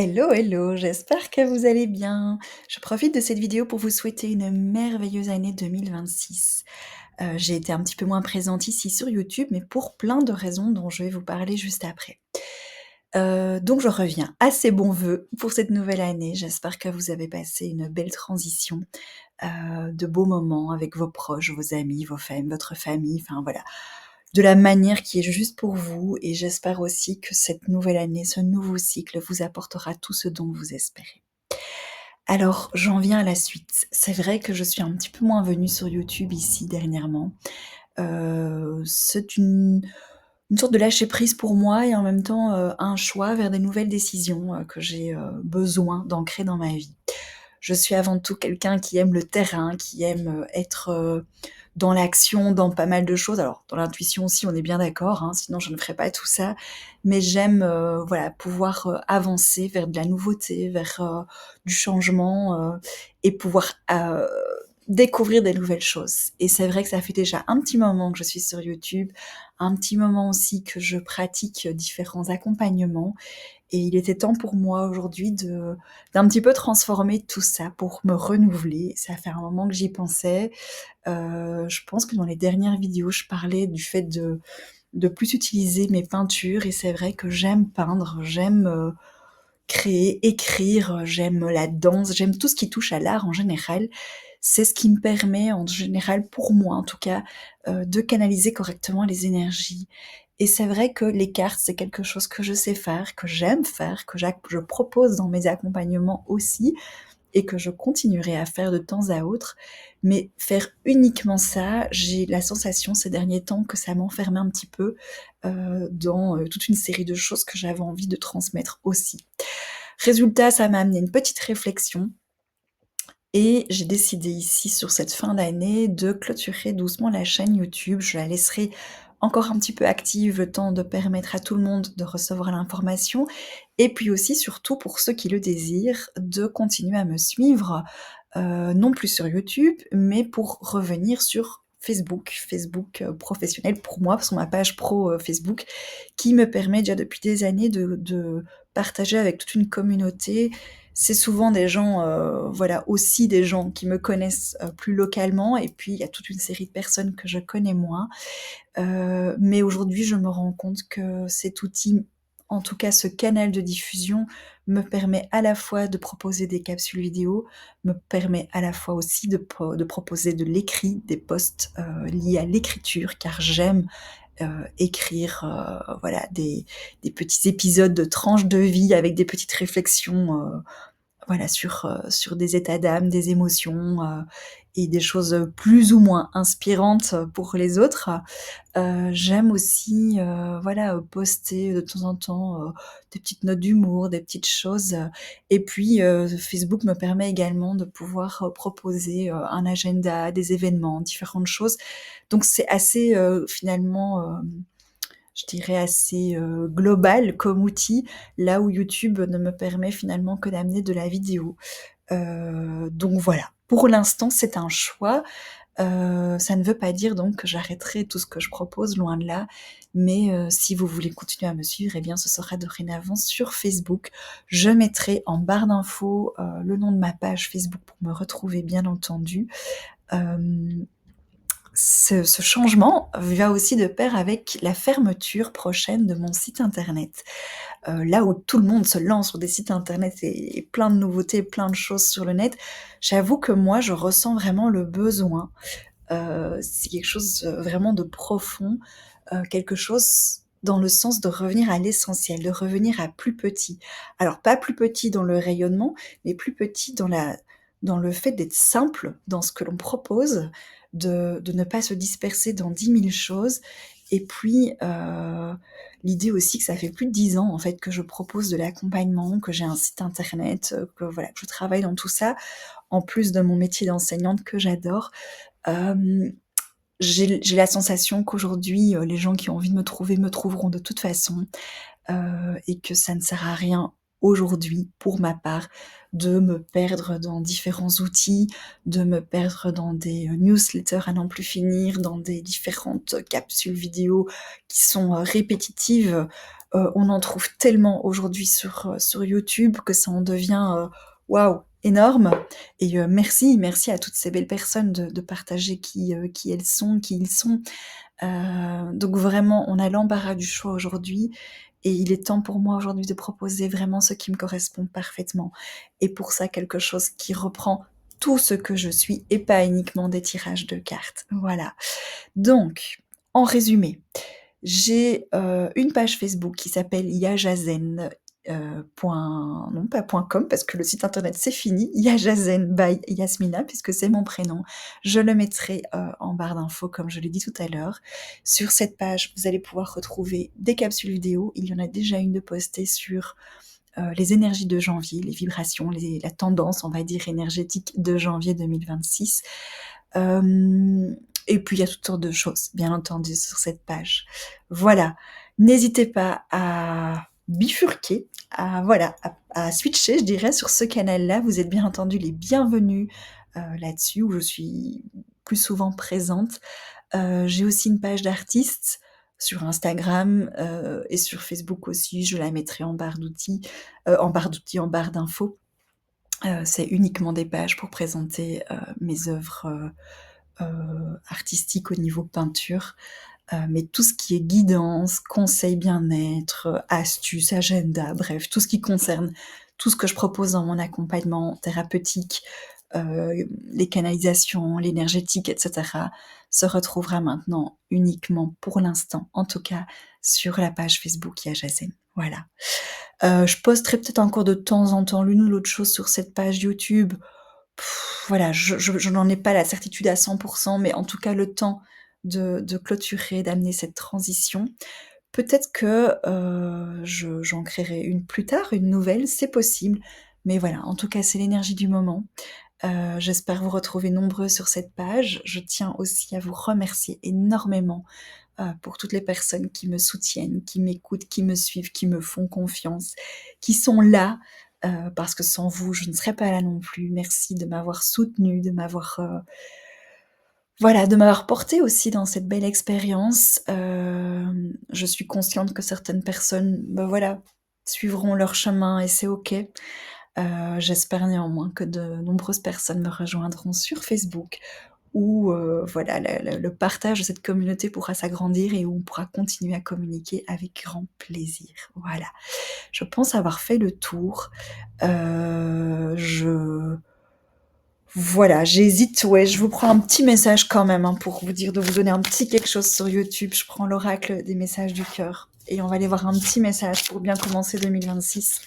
Hello, hello, j'espère que vous allez bien. Je profite de cette vidéo pour vous souhaiter une merveilleuse année 2026. J'ai été un petit peu moins présente ici sur YouTube, mais pour plein de raisons dont je vais vous parler juste après. Donc je reviens à ces bons vœux pour cette nouvelle année. J'espère que vous avez passé une belle transition, de beaux moments avec vos proches, vos amis, votre famille, enfin voilà, de la manière qui est juste pour vous et j'espère aussi que cette nouvelle année, ce nouveau cycle vous apportera tout ce dont vous espérez. Alors, j'en viens à la suite. C'est vrai que je suis un petit peu moins venue sur YouTube ici dernièrement. C'est une sorte de lâcher prise pour moi et en même temps, un choix vers des nouvelles décisions, que j'ai, besoin d'ancrer dans ma vie. Je suis avant tout quelqu'un qui aime le terrain, qui aime, être, dans l'action, dans pas mal de choses. Alors dans l'intuition aussi, on est bien d'accord, hein, sinon je ne ferais pas tout ça. Mais j'aime, voilà, pouvoir, avancer vers de la nouveauté, vers, du changement, et pouvoir, découvrir des nouvelles choses. Et c'est vrai que ça fait déjà un petit moment que je suis sur YouTube, un petit moment aussi que je pratique, différents accompagnements et il était temps pour moi aujourd'hui d'un petit peu transformer tout ça pour me renouveler. Ça fait un moment que j'y pensais. Je pense que dans les dernières vidéos, je parlais du fait de plus utiliser mes peintures et c'est vrai que j'aime peindre, j'aime, créer, écrire, j'aime la danse, j'aime tout ce qui touche à l'art en général. C'est ce qui me permet en général, pour moi en tout cas, de canaliser correctement les énergies et c'est vrai que les cartes, c'est quelque chose que je sais faire, que j'aime faire, que je propose dans mes accompagnements aussi et que je continuerai à faire de temps à autre. Mais faire uniquement ça, j'ai la sensation ces derniers temps que ça m'enfermait un petit peu, dans, toute une série de choses que j'avais envie de transmettre aussi. Résultat, ça m'a amené une petite réflexion et j'ai décidé ici, sur cette fin d'année, de clôturer doucement la chaîne YouTube. Je la laisserai encore un petit peu active, le temps de permettre à tout le monde de recevoir l'information et puis aussi, surtout pour ceux qui le désirent, de continuer à me suivre, non plus sur YouTube, mais pour revenir sur Facebook, professionnel pour moi, sur ma page pro, Facebook, qui me permet déjà depuis des années de partager avec toute une communauté. C'est souvent des gens, voilà, aussi des gens qui me connaissent, plus localement et puis il y a toute une série de personnes que je connais moins. Mais aujourd'hui, je me rends compte que cet outil, en tout cas ce canal de diffusion, me permet à la fois de proposer des capsules vidéo, me permet à la fois aussi de proposer de l'écrit, des posts, liés à l'écriture car j'aime, écrire, voilà des petits épisodes de tranches de vie avec des petites réflexions, voilà, sur des états d'âme, des émotions, et des choses, plus ou moins inspirantes, pour les autres. J'aime aussi, voilà, poster de temps en temps, des petites notes d'humour, des petites choses, et puis, Facebook me permet également de pouvoir, proposer, un agenda, des événements, différentes choses. Donc c'est assez, finalement, je dirais assez, global comme outil, là où YouTube ne me permet finalement que d'amener de la vidéo. Donc voilà, pour l'instant c'est un choix, ça ne veut pas dire donc que j'arrêterai tout ce que je propose, loin de là, mais si vous voulez continuer à me suivre, eh bien ce sera dorénavant sur Facebook. Je mettrai en barre d'infos, le nom de ma page Facebook pour me retrouver bien entendu. Hem ce changement va aussi de pair avec la fermeture prochaine de mon site internet. Là où tout le monde se lance sur des sites internet et plein de nouveautés, plein de choses sur le net, j'avoue que moi je ressens vraiment le besoin, c'est quelque chose, vraiment de profond, quelque chose dans le sens de revenir à l'essentiel, de revenir à plus petit. Alors pas plus petit dans le rayonnement, mais plus petit dans le fait d'être simple dans ce que l'on propose, de ne pas se disperser dans 10 000 choses et puis, l'idée aussi que ça fait plus de 10 ans en fait que je propose de l'accompagnement, que j'ai un site internet, que voilà, que je travaille dans tout ça, en plus de mon métier d'enseignante que j'adore. Hem, j'ai la sensation qu'aujourd'hui, les gens qui ont envie de me trouveront de toute façon, et que ça ne sert à rien aujourd'hui, pour ma part, de me perdre dans différents outils, de me perdre dans des, newsletters à n'en plus finir, dans des différentes capsules vidéo qui sont, répétitives. On en trouve tellement aujourd'hui sur YouTube que ça en devient, waouh, énorme et merci à toutes ces belles personnes de partager qui elles sont, qui ils sont. Donc vraiment, on a l'embarras du choix aujourd'hui et il est temps pour moi aujourd'hui de proposer vraiment ce qui me correspond parfaitement et pour ça quelque chose qui reprend tout ce que je suis et pas uniquement des tirages de cartes. Voilà. Donc, en résumé, j'ai, une page Facebook qui s'appelle Yajazen, non pas .com parce que le site internet c'est fini, Yajazen by Yasmina puisque c'est mon prénom. Je le mettrai, en barre d'infos comme je l'ai dit tout à l'heure. Sur cette page, vous allez pouvoir retrouver des capsules vidéo. Il y en a déjà une de postée sur, les énergies de janvier, les vibrations, la tendance, on va dire, énergétique de janvier 2026. Et puis il y a toutes sortes de choses, bien entendu, sur cette page. Voilà. N'hésitez pas à bifurquer, à switcher, je dirais, sur ce canal-là. Vous êtes bien entendu les bienvenus là-dessus, où je suis plus souvent présente. J'ai aussi une page d'artiste sur Instagram et sur Facebook aussi. Je la mettrai en barre d'infos. C'est uniquement des pages pour présenter mes œuvres artistique au niveau peinture, mais tout ce qui est guidance, conseils bien-être, astuces, agenda, bref, tout ce qui concerne tout ce que je propose dans mon accompagnement thérapeutique, les canalisations, l'énergétique, et cetera, se retrouvera maintenant uniquement, pour l'instant, en tout cas, sur la page Facebook Yajazen. Voilà. Je posterai peut-être encore de temps en temps l'une ou l'autre chose sur cette page YouTube. Voilà, je n'en ai pas la certitude à 100 mais en tout cas le temps de clôturer, d'amener cette transition. Peut-être que, j'en créerai une plus tard, une nouvelle, c'est possible, mais voilà, en tout cas, c'est l'énergie du moment. J'espère vous retrouver nombreux sur cette page. Je tiens aussi à vous remercier énormément, pour toutes les personnes qui me soutiennent, qui m'écoutent, qui me suivent, qui me font confiance, qui sont là, parce que sans vous, je ne serais pas là non plus. Merci de m'avoir soutenue, de m'avoir, voilà, de m'avoir portée aussi dans cette belle expérience. Je suis consciente que certaines personnes, bah, voilà, suivront leur chemin et c'est OK. J'espère néanmoins que de nombreuses personnes me rejoindront sur Facebook où, voilà, le partage de cette communauté pourra s'agrandir et où on pourra continuer à communiquer avec grand plaisir. Voilà. Je pense avoir fait le tour. Je Voilà, j'hésite, ouais, je vous prends un petit message quand même, hein, pour vous dire de vous donner un petit quelque chose sur YouTube. Je prends l'oracle des messages du cœur et on va aller voir un petit message pour bien commencer 2026.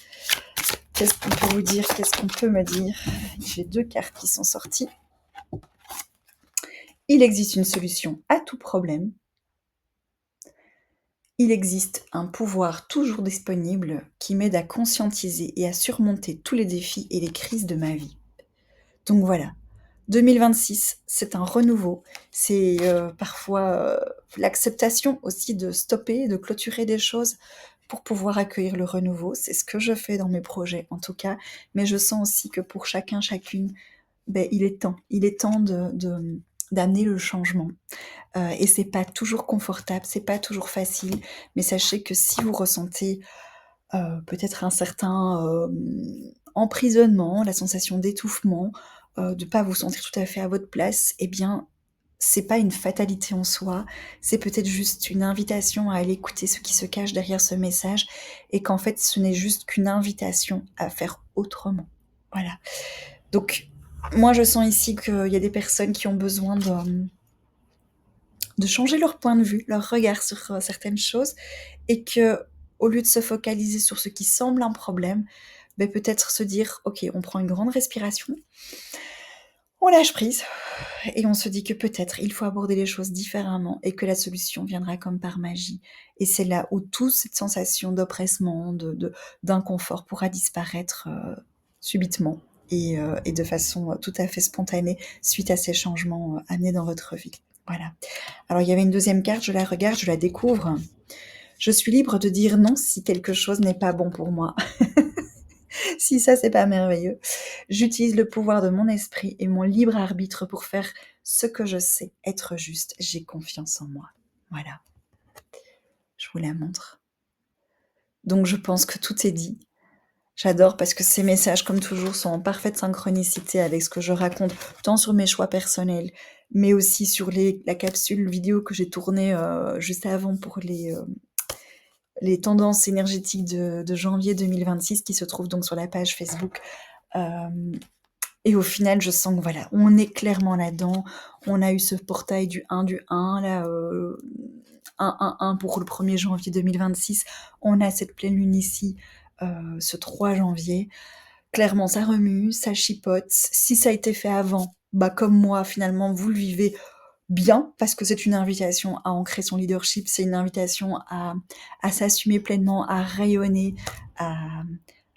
Qu'est-ce qu'on peut vous dire? Qu'est-ce qu'on peut me dire? J'ai 2 cartes qui sont sorties. Il existe une solution à tout problème. Il existe un pouvoir toujours disponible qui m'aide à conscientiser et à surmonter tous les défis et les crises de ma vie. Donc voilà, 2026, c'est un renouveau. C'est parfois l'acceptation aussi de stopper, de clôturer des choses pour pouvoir accueillir le renouveau. C'est ce que je fais dans mes projets en tout cas, mais je sens aussi que pour chacun, chacune, ben, il est temps d'amener le changement. Et c'est pas toujours confortable, c'est pas toujours facile, mais sachez que si vous ressentez, peut-être un certain, emprisonnement, la sensation d'étouffement, de pas vous sentir tout à fait à votre place, eh bien, c'est pas une fatalité en soi, c'est peut-être juste une invitation à aller écouter ce qui se cache derrière ce message et qu'en fait, ce n'est juste qu'une invitation à faire autrement. Voilà. Donc moi, je sens ici qu'il y a des personnes qui ont besoin de changer leur point de vue, leur regard sur certaines choses, et que, au lieu de se focaliser sur ce qui semble un problème, ben peut-être se dire, ok, on prend une grande respiration, on lâche prise, et on se dit que peut-être il faut aborder les choses différemment et que la solution viendra comme par magie. Et c'est là où toute cette sensation d'oppressement, d'inconfort pourra disparaître subitement et de façon tout à fait spontanée suite à ces changements amenés dans votre vie. Voilà. Alors il y avait une deuxième carte, je la regarde, je la découvre. Je suis libre de dire non si quelque chose n'est pas bon pour moi. Si ça, c'est pas merveilleux. J'utilise le pouvoir de mon esprit et mon libre arbitre pour faire ce que je sais être juste. J'ai confiance en moi. Voilà. Je vous la montre. Donc je pense que tout est dit. J'adore parce que ces messages, comme toujours, sont en parfaite synchronicité avec ce que je raconte, tant sur mes choix personnels, mais aussi sur la capsule vidéo que j'ai tournée juste avant pour les tendances énergétiques de janvier 2026 qui se trouvent donc sur la page Facebook. Euh, et au final, je sens que voilà, on est clairement là-dedans. On a eu ce portail du 1 du 1, là, 1 pour le 1er janvier 2026. On a cette pleine lune ici, ce 3 janvier. Clairement, ça remue, ça chipote. Si ça a été fait avant, bah comme moi, finalement, vous le vivez bien, parce que c'est une invitation à ancrer son leadership, c'est une invitation à s'assumer pleinement, à rayonner, à,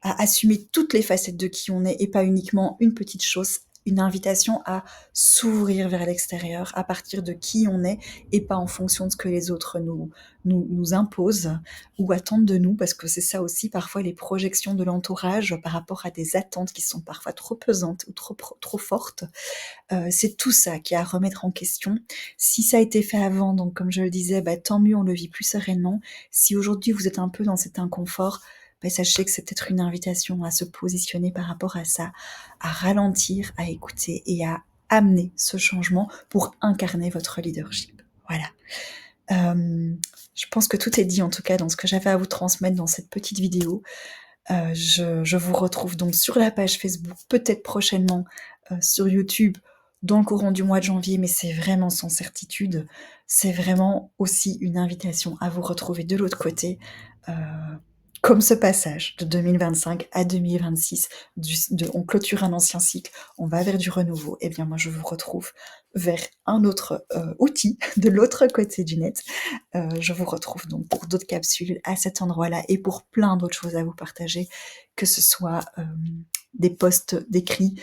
à assumer toutes les facettes de qui on est et pas uniquement une petite chose. Une invitation à s'ouvrir vers l'extérieur à partir de qui on est et pas en fonction de ce que les autres nous imposent ou attendent de nous, parce que c'est ça aussi parfois les projections de l'entourage par rapport à des attentes qui sont parfois trop pesantes ou trop fortes. C'est tout ça qui est à remettre en question. Si ça a été fait avant, donc comme je le disais, bah, tant mieux, on le vit plus sereinement. Si aujourd'hui vous êtes un peu dans cet inconfort, bah, sachez que c'est peut-être une invitation à se positionner par rapport à ça, à ralentir, à écouter et à amener ce changement pour incarner votre leadership. Voilà. Je pense que tout est dit en tout cas dans ce que j'avais à vous transmettre dans cette petite vidéo. Je vous retrouve donc sur la page Facebook, peut-être prochainement sur YouTube dans le courant du mois de janvier, mais c'est vraiment sans certitude. C'est vraiment aussi une invitation à vous retrouver de l'autre côté, euh, comme ce passage de 2025 à 2026. On clôture un ancien cycle, on va vers du renouveau. Eh bien moi je vous retrouve vers un autre outil de l'autre côté du net. Je vous retrouve donc pour d'autres capsules à cet endroit-là et pour plein d'autres choses à vous partager, que ce soit des posts d'écrits,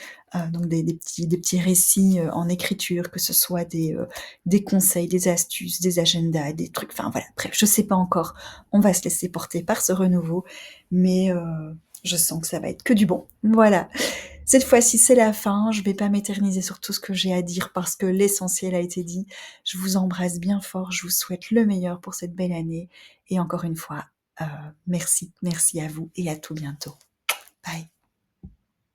donc des petits récits en écriture, que ce soit des conseils, des astuces, des agendas, des trucs, enfin voilà, bref, je sais pas encore, on va se laisser porter par ce renouveau, mais je sens que ça va être que du bon. Voilà. Cette fois-ci, c'est la fin. Je vais pas m'éterniser sur tout ce que j'ai à dire parce que l'essentiel a été dit. Je vous embrasse bien fort. Je vous souhaite le meilleur pour cette belle année. Et encore une fois, merci à vous et à tout bientôt. Bye.